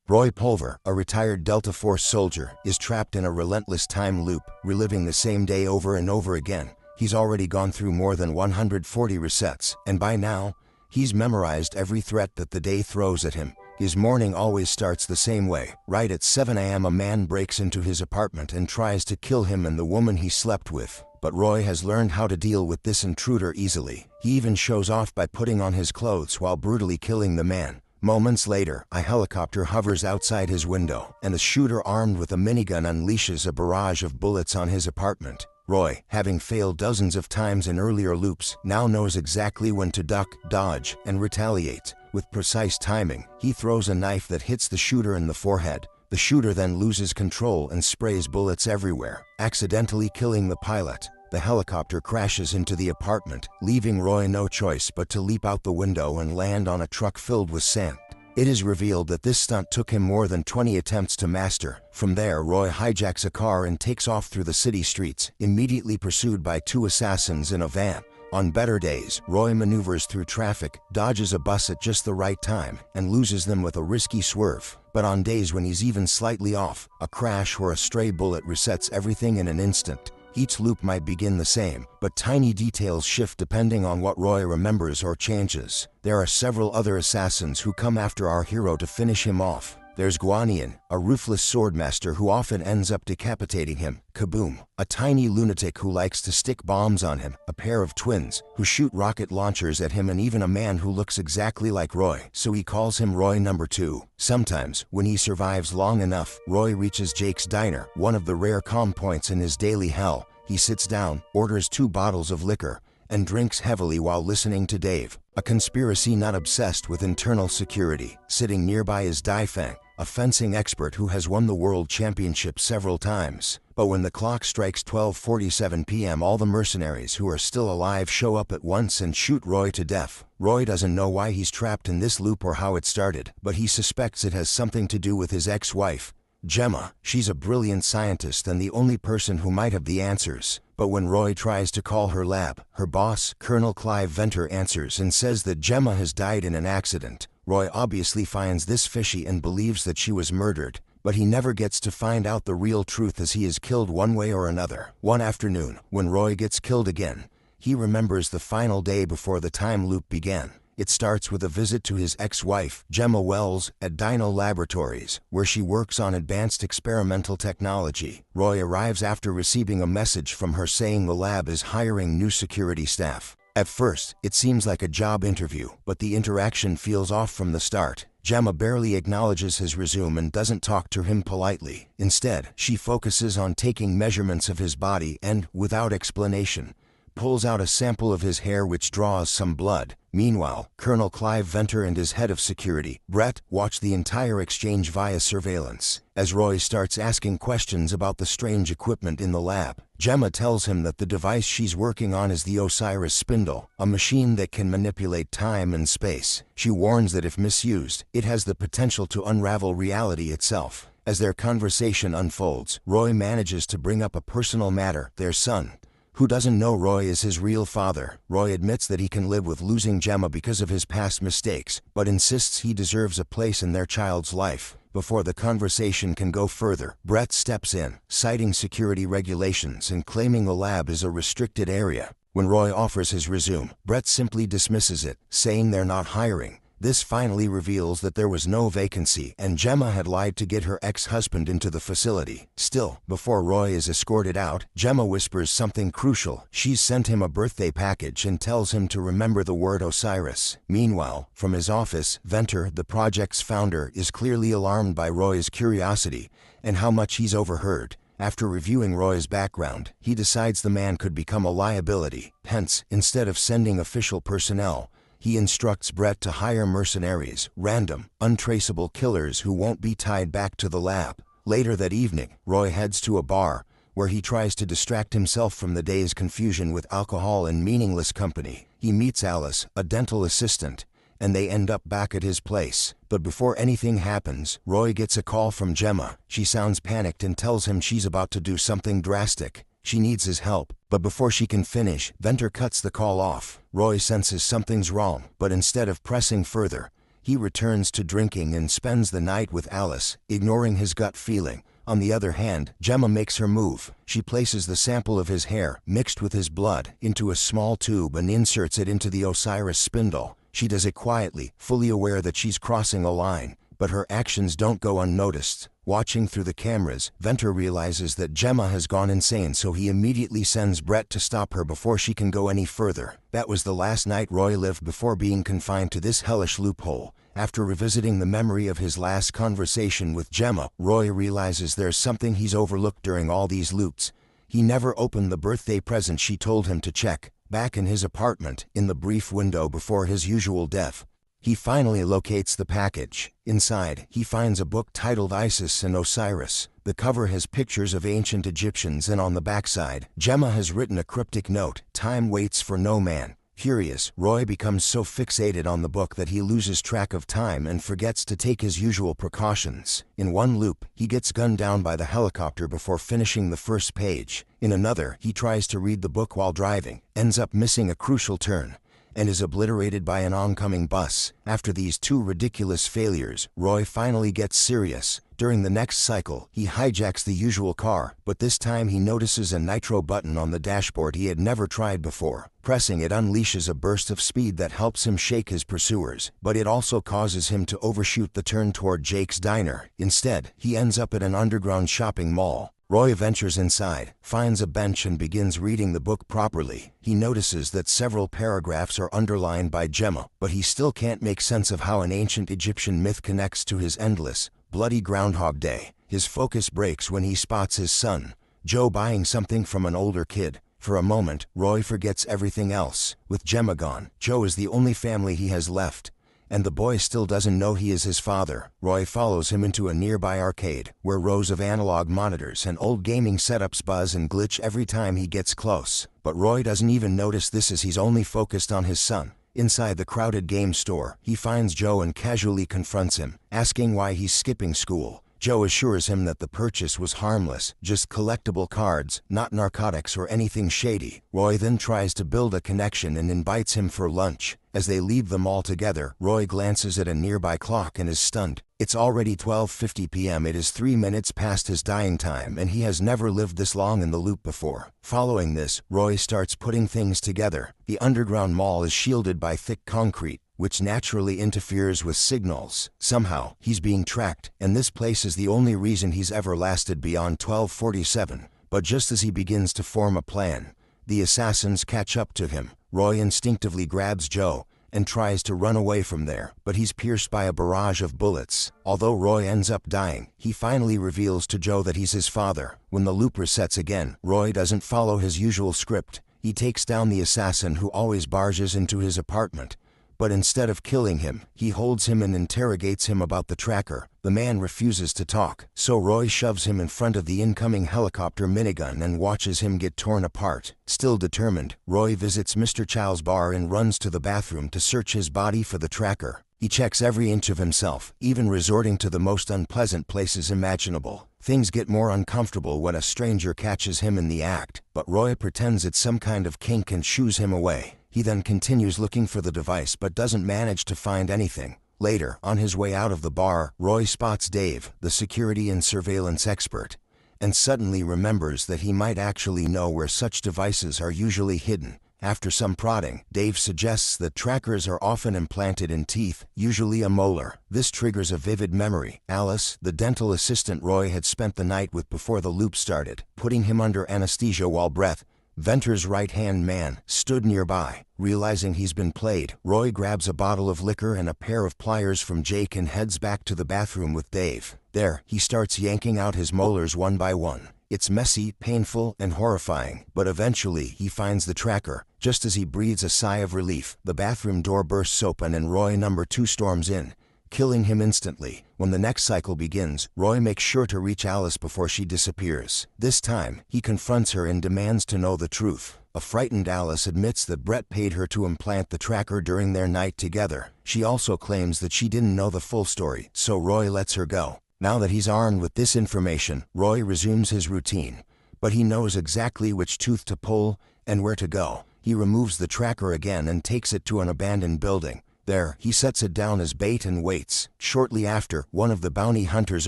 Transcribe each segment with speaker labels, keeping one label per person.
Speaker 1: Roy Pulver, a retired Delta Force soldier, is trapped in a relentless time loop, reliving the same day over and over again. He's already gone through more than 140 resets, and by now, he's memorized every threat that the day throws at him. His morning always starts the same way. Right at 7 a.m. a man breaks into his apartment and tries to kill him and the woman he slept with. But Roy has learned how to deal with this intruder easily. He even shows off by putting on his clothes while brutally killing the man. Moments later, a helicopter hovers outside his window, and a shooter armed with a minigun unleashes a barrage of bullets on his apartment. Roy, having failed dozens of times in earlier loops, now knows exactly when to duck, dodge, and retaliate. With precise timing, he throws a knife that hits the shooter in the forehead. The shooter then loses control and sprays bullets everywhere, accidentally killing the pilot. The helicopter crashes into the apartment, leaving Roy no choice but to leap out the window and land on a truck filled with sand. It is revealed that this stunt took him more than 20 attempts to master. From there, Roy hijacks a car and takes off through the city streets, immediately pursued by 2 assassins in a van. On better days, Roy maneuvers through traffic, dodges a bus at just the right time, and loses them with a risky swerve. But on days when he's even slightly off, a crash or a stray bullet resets everything in an instant. Each loop might begin the same, but tiny details shift depending on what Roy remembers or changes. There are several other assassins who come after our hero to finish him off. There's Guanian, a ruthless swordmaster who often ends up decapitating him. Kaboom, a tiny lunatic who likes to stick bombs on him. A pair of twins who shoot rocket launchers at him, and even a man who looks exactly like Roy, so he calls him Roy number 2. Sometimes, when he survives long enough, Roy reaches Jake's diner, one of the rare calm points in his daily hell. He sits down, orders 2 bottles of liquor, and drinks heavily while listening to Dave, a conspiracy nut obsessed with internal security. Sitting nearby is Daifang, a fencing expert who has won the world championship several times. But when the clock strikes 12:47 p.m., all the mercenaries who are still alive show up at once and shoot Roy to death. Roy doesn't know why he's trapped in this loop or how it started, but he suspects it has something to do with his ex-wife, Gemma. She's a brilliant scientist and the only person who might have the answers. But when Roy tries to call her lab, her boss, Colonel Clive Venter, answers and says that Gemma has died in an accident. Roy obviously finds this fishy and believes that she was murdered, but he never gets to find out the real truth as he is killed one way or another. One afternoon, when Roy gets killed again, he remembers the final day before the time loop began. It starts with a visit to his ex-wife, Gemma Wells, at Dino Laboratories, where she works on advanced experimental technology. Roy arrives after receiving a message from her saying the lab is hiring new security staff. At first, it seems like a job interview, but the interaction feels off from the start. Gemma barely acknowledges his resume and doesn't talk to him politely. Instead, she focuses on taking measurements of his body and, without explanation, pulls out a sample of his hair which draws some blood. Meanwhile, Colonel Clive Venter and his head of security, Brett, watch the entire exchange via surveillance. As Roy starts asking questions about the strange equipment in the lab, Gemma tells him that the device she's working on is the Osiris Spindle, a machine that can manipulate time and space. She warns that if misused, it has the potential to unravel reality itself. As their conversation unfolds, Roy manages to bring up a personal matter: their son, who doesn't know Roy is his real father. Roy admits that he can live with losing Gemma because of his past mistakes, but insists he deserves a place in their child's life. Before the conversation can go further, Brett steps in, citing security regulations and claiming the lab is a restricted area. When Roy offers his resume, Brett simply dismisses it, saying they're not hiring. This finally reveals that there was no vacancy and Gemma had lied to get her ex-husband into the facility. Still, before Roy is escorted out, Gemma whispers something crucial. She's sent him a birthday package and tells him to remember the word Osiris. Meanwhile, from his office, Venter, the project's founder, is clearly alarmed by Roy's curiosity and how much he's overheard. After reviewing Roy's background, he decides the man could become a liability. Hence, instead of sending official personnel, he instructs Brett to hire mercenaries, random, untraceable killers who won't be tied back to the lab. Later that evening, Roy heads to a bar, where he tries to distract himself from the day's confusion with alcohol and meaningless company. He meets Alice, a dental assistant, and they end up back at his place. But before anything happens, Roy gets a call from Gemma. She sounds panicked and tells him she's about to do something drastic. She needs his help, but before she can finish, Venter cuts the call off. Roy senses something's wrong, but instead of pressing further, He returns to drinking and spends the night with Alice, ignoring his gut feeling. On the other hand, Gemma makes her move. She places the sample of his hair, mixed with his blood, into a small tube and inserts it into the Osiris spindle. She does it quietly, fully aware that she's crossing a line, but her actions don't go unnoticed. Watching through the cameras, Venter realizes that Gemma has gone insane, so he immediately sends Brett to stop her before she can go any further. That was the last night Roy lived before being confined to this hellish loophole. After revisiting the memory of his last conversation with Gemma, Roy realizes there's something he's overlooked during all these loops. He never opened the birthday present she told him to check. Back in his apartment, in the brief window before his usual death, he finally locates the package. Inside, he finds a book titled Isis and Osiris. The cover has pictures of ancient Egyptians, and on the backside, Gemma has written a cryptic note: "Time waits for no man." Furious, Roy becomes so fixated on the book that he loses track of time and forgets to take his usual precautions. In one loop, he gets gunned down by the helicopter before finishing the first page. In another, he tries to read the book while driving, ends up missing a crucial turn, and is obliterated by an oncoming bus. After these two ridiculous failures, Roy finally gets serious. During the next cycle, he hijacks the usual car, but this time he notices a nitro button on the dashboard he had never tried before. Pressing it unleashes a burst of speed that helps him shake his pursuers, but it also causes him to overshoot the turn toward Jake's diner. Instead, he ends up at an underground shopping mall. Roy ventures inside, finds a bench and begins reading the book properly. He notices that several paragraphs are underlined by Gemma, but he still can't make sense of how an ancient Egyptian myth connects to his endless, bloody Groundhog Day. His focus breaks when he spots his son, Joe, buying something from an older kid. For a moment, Roy forgets everything else. With Gemma gone, Joe is the only family he has left, and the boy still doesn't know he is his father. Roy follows him into a nearby arcade, where rows of analog monitors and old gaming setups buzz and glitch every time he gets close. But Roy doesn't even notice this, as he's only focused on his son. Inside the crowded game store, he finds Joe and casually confronts him, asking why he's skipping school. Joe assures him that the purchase was harmless, just collectible cards, not narcotics or anything shady. Roy then tries to build a connection and invites him for lunch. As they leave the mall together, Roy glances at a nearby clock and is stunned. It's already 12:50 p.m. It is 3 minutes past his dying time, and he has never lived this long in the loop before. Following this, Roy starts putting things together. The underground mall is shielded by thick concrete, which naturally interferes with signals. Somehow, he's being tracked, and this place is the only reason he's ever lasted beyond 1247. But just as he begins to form a plan, the assassins catch up to him. Roy instinctively grabs Joe and tries to run away from there, but he's pierced by a barrage of bullets. Although Roy ends up dying, he finally reveals to Joe that he's his father. When the loop resets again, Roy doesn't follow his usual script. He takes down the assassin who always barges into his apartment, but instead of killing him, he holds him and interrogates him about the tracker. The man refuses to talk, so Roy shoves him in front of the incoming helicopter minigun and watches him get torn apart. Still determined, Roy visits Mr. Chow's bar and runs to the bathroom to search his body for the tracker. He checks every inch of himself, even resorting to the most unpleasant places imaginable. Things get more uncomfortable when a stranger catches him in the act, but Roy pretends it's some kind of kink and shoos him away. He then continues looking for the device but doesn't manage to find anything. Later, on his way out of the bar, Roy spots Dave, the security and surveillance expert, and suddenly remembers that he might actually know where such devices are usually hidden. After some prodding, Dave suggests that trackers are often implanted in teeth, usually a molar. This triggers a vivid memory. Alice, the dental assistant Roy had spent the night with before the loop started, putting him under anesthesia while Brett, Venter's right-hand man, stood nearby. Realizing he's been played, Roy grabs a bottle of liquor and a pair of pliers from Jake and heads back to the bathroom with Dave. There, he starts yanking out his molars one by one. It's messy, painful, and horrifying, but eventually he finds the tracker. Just as he breathes a sigh of relief, the bathroom door bursts open and Roy number 2 storms in, killing him instantly. When the next cycle begins, Roy makes sure to reach Alice before she disappears. This time, he confronts her and demands to know the truth. A frightened Alice admits that Brett paid her to implant the tracker during their night together. She also claims that she didn't know the full story, so Roy lets her go. Now that he's armed with this information, Roy resumes his routine, but he knows exactly which tooth to pull and where to go. He removes the tracker again and takes it to an abandoned building. There, he sets it down as bait and waits. Shortly after, one of the bounty hunters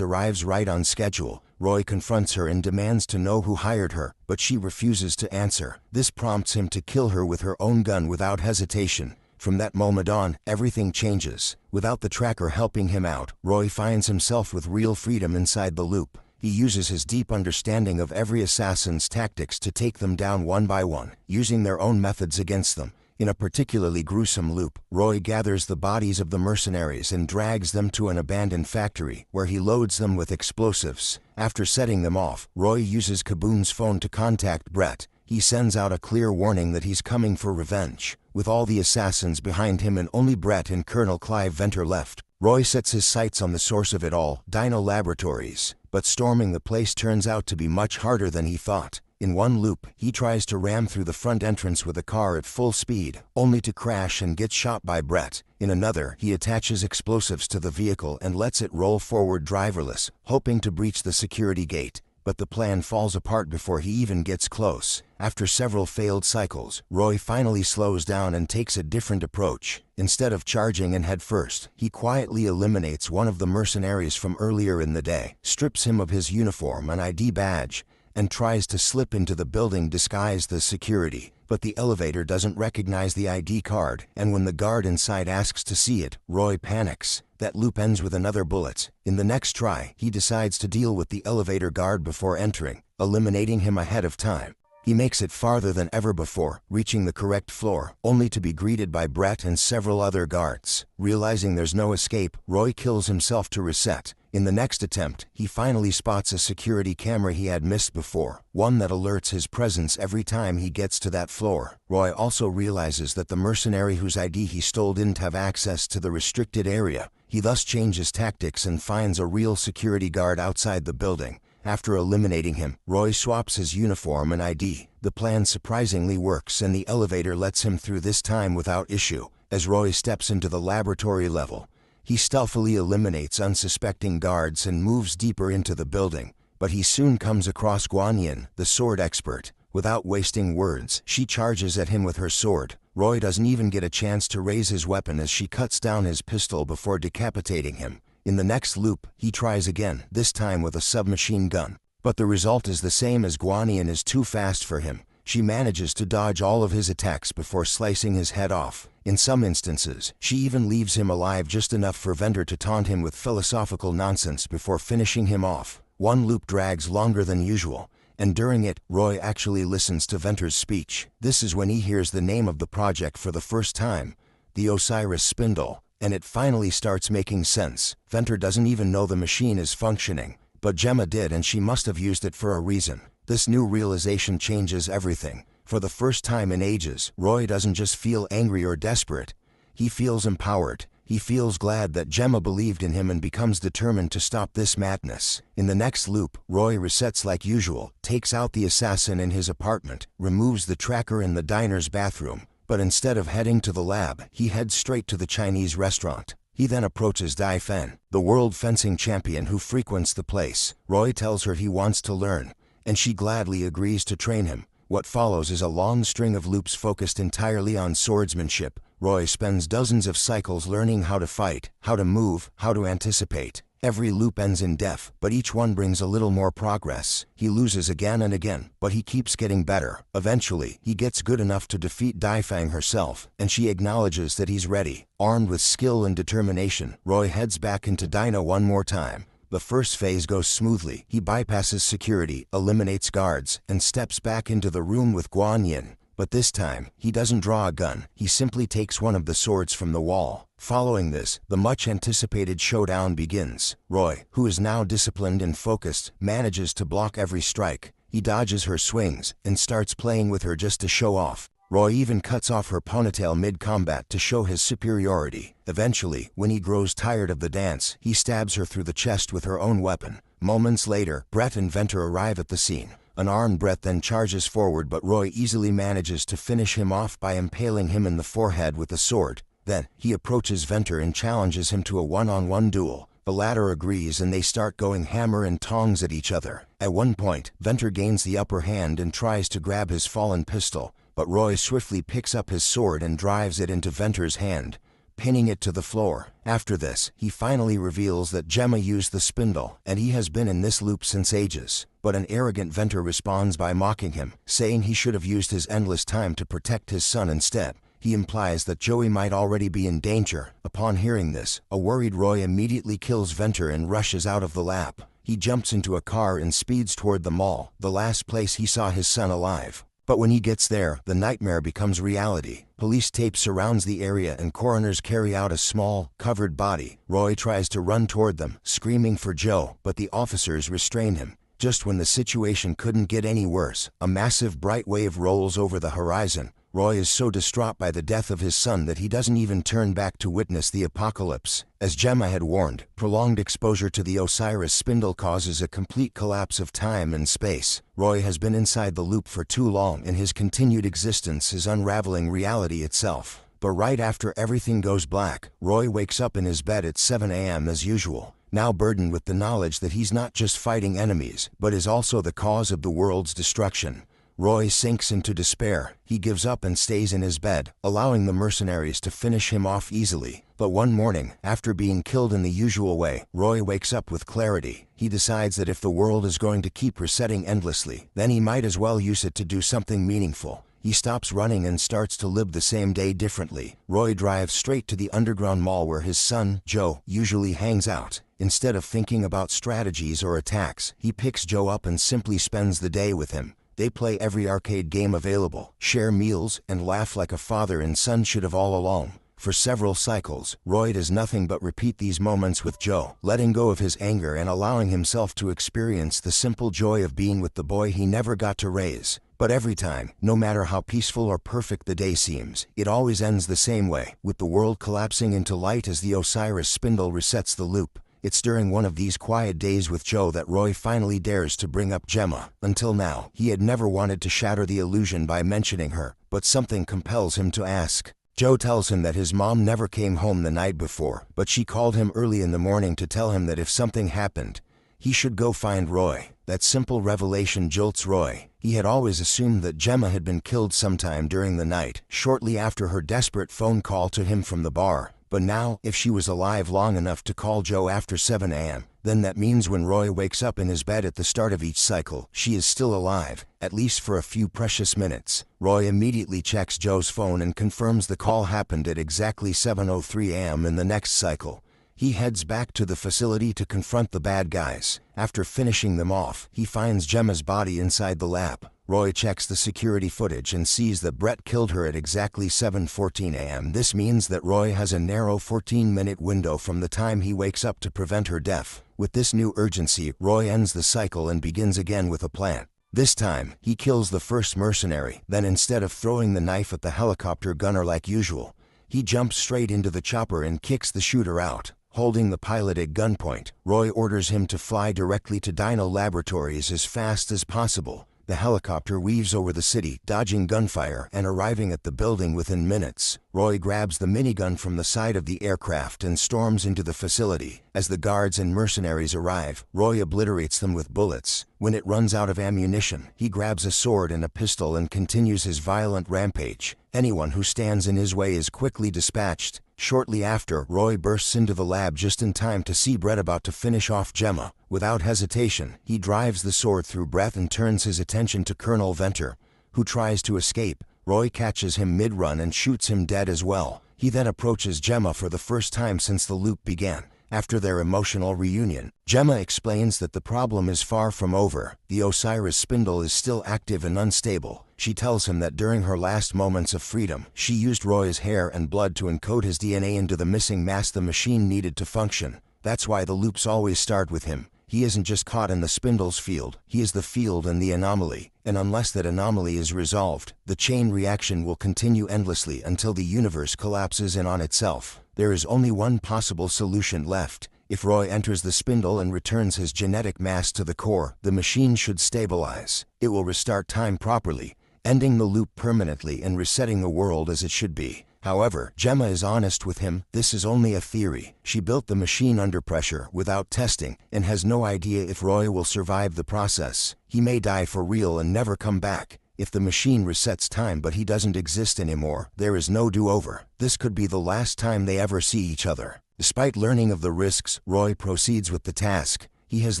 Speaker 1: arrives right on schedule. Roy confronts her and demands to know who hired her, but she refuses to answer. This prompts him to kill her with her own gun without hesitation. From that moment on, everything changes. Without the tracker helping him out, Roy finds himself with real freedom inside the loop. He uses his deep understanding of every assassin's tactics to take them down one by one, using their own methods against them. In a particularly gruesome loop, Roy gathers the bodies of the mercenaries and drags them to an abandoned factory, where he loads them with explosives. After setting them off, Roy uses Kaboom's phone to contact Brett. He sends out a clear warning that he's coming for revenge. With all the assassins behind him and only Brett and Colonel Clive Venter left, Roy sets his sights on the source of it all, Dino Laboratories. But storming the place turns out to be much harder than he thought. In one loop, he tries to ram through the front entrance with a car at full speed, only to crash and get shot by Brett. In another, he attaches explosives to the vehicle and lets it roll forward driverless, hoping to breach the security gate. But the plan falls apart before he even gets close. After several failed cycles, Roy finally slows down and takes a different approach. Instead of charging in head first, he quietly eliminates one of the mercenaries from earlier in the day, strips him of his uniform and ID badge, and tries to slip into the building disguised as security. But the elevator doesn't recognize the ID card, and when the guard inside asks to see it, Roy panics. That loop ends with another bullet. In the next try, he decides to deal with the elevator guard before entering, eliminating him ahead of time. He makes it farther than ever before, reaching the correct floor, only to be greeted by Brett and several other guards. Realizing there's no escape, Roy kills himself to reset. In the next attempt, he finally spots a security camera he had missed before, one that alerts his presence every time he gets to that floor. Roy also realizes that the mercenary whose ID he stole didn't have access to the restricted area. He thus changes tactics and finds a real security guard outside the building. After eliminating him, Roy swaps his uniform and ID. The plan surprisingly works and the elevator lets him through this time without issue. As Roy steps into the laboratory level, he stealthily eliminates unsuspecting guards and moves deeper into the building. But he soon comes across Guanyin, the sword expert. Without wasting words, she charges at him with her sword. Roy doesn't even get a chance to raise his weapon as she cuts down his pistol before decapitating him. In the next loop, he tries again, this time with a submachine gun. But the result is the same as Guanyin is too fast for him. She manages to dodge all of his attacks before slicing his head off. In some instances, she even leaves him alive just enough for Venter to taunt him with philosophical nonsense before finishing him off. One loop drags longer than usual, and during it, Roy actually listens to Venter's speech. This is when he hears the name of the project for the first time, the Osiris Spindle, and it finally starts making sense. Venter doesn't even know the machine is functioning, but Gemma did and she must have used it for a reason. This new realization changes everything. For the first time in ages, Roy doesn't just feel angry or desperate. He feels empowered. He feels glad that Gemma believed in him and becomes determined to stop this madness. In the next loop, Roy resets like usual, takes out the assassin in his apartment, removes the tracker in the diner's bathroom, but instead of heading to the lab, he heads straight to the Chinese restaurant. He then approaches Dai Fen, the world fencing champion who frequents the place. Roy tells her he wants to learn, and she gladly agrees to train him. What follows is a long string of loops focused entirely on swordsmanship. Roy spends dozens of cycles learning how to fight, how to move, how to anticipate. Every loop ends in death, but each one brings a little more progress. He loses again and again, but he keeps getting better. Eventually, he gets good enough to defeat Daifang herself, and she acknowledges that he's ready. Armed with skill and determination, Roy heads back into Dino one more time. The first phase goes smoothly. He bypasses security, eliminates guards, and steps back into the room with Guanyin. But this time, he doesn't draw a gun, he simply takes one of the swords from the wall. Following this, the much-anticipated showdown begins. Roy, who is now disciplined and focused, manages to block every strike. He dodges her swings, and starts playing with her just to show off. Roy even cuts off her ponytail mid-combat to show his superiority. Eventually, when he grows tired of the dance, he stabs her through the chest with her own weapon. Moments later, Brett and Venter arrive at the scene. An armed Brett then charges forward, but Roy easily manages to finish him off by impaling him in the forehead with a sword. Then, he approaches Venter and challenges him to a one-on-one duel. The latter agrees and they start going hammer and tongs at each other. At one point, Venter gains the upper hand and tries to grab his fallen pistol, but Roy swiftly picks up his sword and drives it into Venter's hand, pinning it to the floor. After this, he finally reveals that Gemma used the spindle, and he has been in this loop since ages. But an arrogant Venter responds by mocking him, saying he should have used his endless time to protect his son instead. He implies that Joey might already be in danger. Upon hearing this, a worried Roy immediately kills Venter and rushes out of the lab. He jumps into a car and speeds toward the mall, the last place he saw his son alive. But when he gets there, the nightmare becomes reality. Police tape surrounds the area and coroners carry out a small, covered body. Roy tries to run toward them, screaming for Joe, but the officers restrain him. Just when the situation couldn't get any worse, a massive bright wave rolls over the horizon. Roy is so distraught by the death of his son that he doesn't even turn back to witness the apocalypse. As Gemma had warned, prolonged exposure to the Osiris spindle causes a complete collapse of time and space. Roy has been inside the loop for too long, and his continued existence is unraveling reality itself. But right after everything goes black, Roy wakes up in his bed at 7 a.m. as usual, now burdened with the knowledge that he's not just fighting enemies, but is also the cause of the world's destruction. Roy sinks into despair. He gives up and stays in his bed, allowing the mercenaries to finish him off easily. But one morning, after being killed in the usual way, Roy wakes up with clarity. He decides that if the world is going to keep resetting endlessly, then he might as well use it to do something meaningful. He stops running and starts to live the same day differently. Roy drives straight to the underground mall where his son, Joe, usually hangs out. Instead of thinking about strategies or attacks, he picks Joe up and simply spends the day with him. They play every arcade game available, share meals, and laugh like a father and son should have all along. For several cycles, Roy does nothing but repeat these moments with Joe, letting go of his anger and allowing himself to experience the simple joy of being with the boy he never got to raise. But every time, no matter how peaceful or perfect the day seems, it always ends the same way, with the world collapsing into light as the Osiris spindle resets the loop. It's during one of these quiet days with Joe that Roy finally dares to bring up Gemma. Until now, he had never wanted to shatter the illusion by mentioning her, but something compels him to ask. Joe tells him that his mom never came home the night before, but she called him early in the morning to tell him that if something happened, he should go find Roy. That simple revelation jolts Roy. He had always assumed that Gemma had been killed sometime during the night, shortly after her desperate phone call to him from the bar. But now, if she was alive long enough to call Joe after 7 a.m., then that means when Roy wakes up in his bed at the start of each cycle, she is still alive, at least for a few precious minutes. Roy immediately checks Joe's phone and confirms the call happened at exactly 7:03 a.m. in the next cycle. He heads back to the facility to confront the bad guys. After finishing them off, he finds Gemma's body inside the lab. Roy checks the security footage and sees that Brett killed her at exactly 7:14 a.m. This means that Roy has a narrow 14-minute window from the time he wakes up to prevent her death. With this new urgency, Roy ends the cycle and begins again with a plan. This time, he kills the first mercenary, then instead of throwing the knife at the helicopter gunner like usual, he jumps straight into the chopper and kicks the shooter out. Holding the pilot at gunpoint, Roy orders him to fly directly to Dino Laboratories as fast as possible. The helicopter weaves over the city, dodging gunfire and arriving at the building within minutes. Roy grabs the minigun from the side of the aircraft and storms into the facility. As the guards and mercenaries arrive, Roy obliterates them with bullets. When it runs out of ammunition, he grabs a sword and a pistol and continues his violent rampage. Anyone who stands in his way is quickly dispatched. Shortly after, Roy bursts into the lab just in time to see Brett about to finish off Gemma. Without hesitation, he drives the sword through Brett and turns his attention to Colonel Venter, who tries to escape. Roy catches him mid-run and shoots him dead as well. He then approaches Gemma for the first time since the loop began. After their emotional reunion, Gemma explains that the problem is far from over. The Osiris spindle is still active and unstable. She tells him that during her last moments of freedom, she used Roy's hair and blood to encode his DNA into the missing mass the machine needed to function. That's why the loops always start with him. He isn't just caught in the spindle's field, he is the field and the anomaly. And unless that anomaly is resolved, the chain reaction will continue endlessly until the universe collapses in on itself. There is only one possible solution left. If Roy enters the spindle and returns his genetic mass to the core, the machine should stabilize. It will restart time properly, ending the loop permanently and resetting the world as it should be. However, Gemma is honest with him. This is only a theory. She built the machine under pressure, without testing, and has no idea if Roy will survive the process. He may die for real and never come back. If the machine resets time but he doesn't exist anymore, there is no do-over. This could be the last time they ever see each other. Despite learning of the risks, Roy proceeds with the task. He has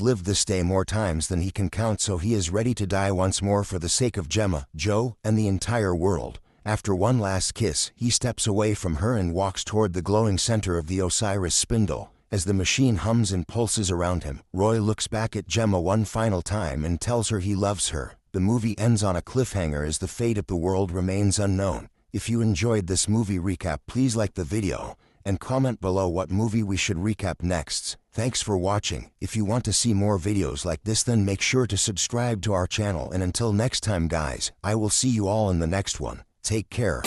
Speaker 1: lived this day more times than he can count, so he is ready to die once more for the sake of Gemma, Joe, and the entire world. After one last kiss, he steps away from her and walks toward the glowing center of the Osiris spindle. As the machine hums and pulses around him, Roy looks back at Gemma one final time and tells her he loves her. The movie ends on a cliffhanger as the fate of the world remains unknown. If you enjoyed this movie recap, please like the video and comment below what movie we should recap next. Thanks for watching. If you want to see more videos like this, then make sure to subscribe to our channel, and until next time guys, I will see you all in the next one. Take care.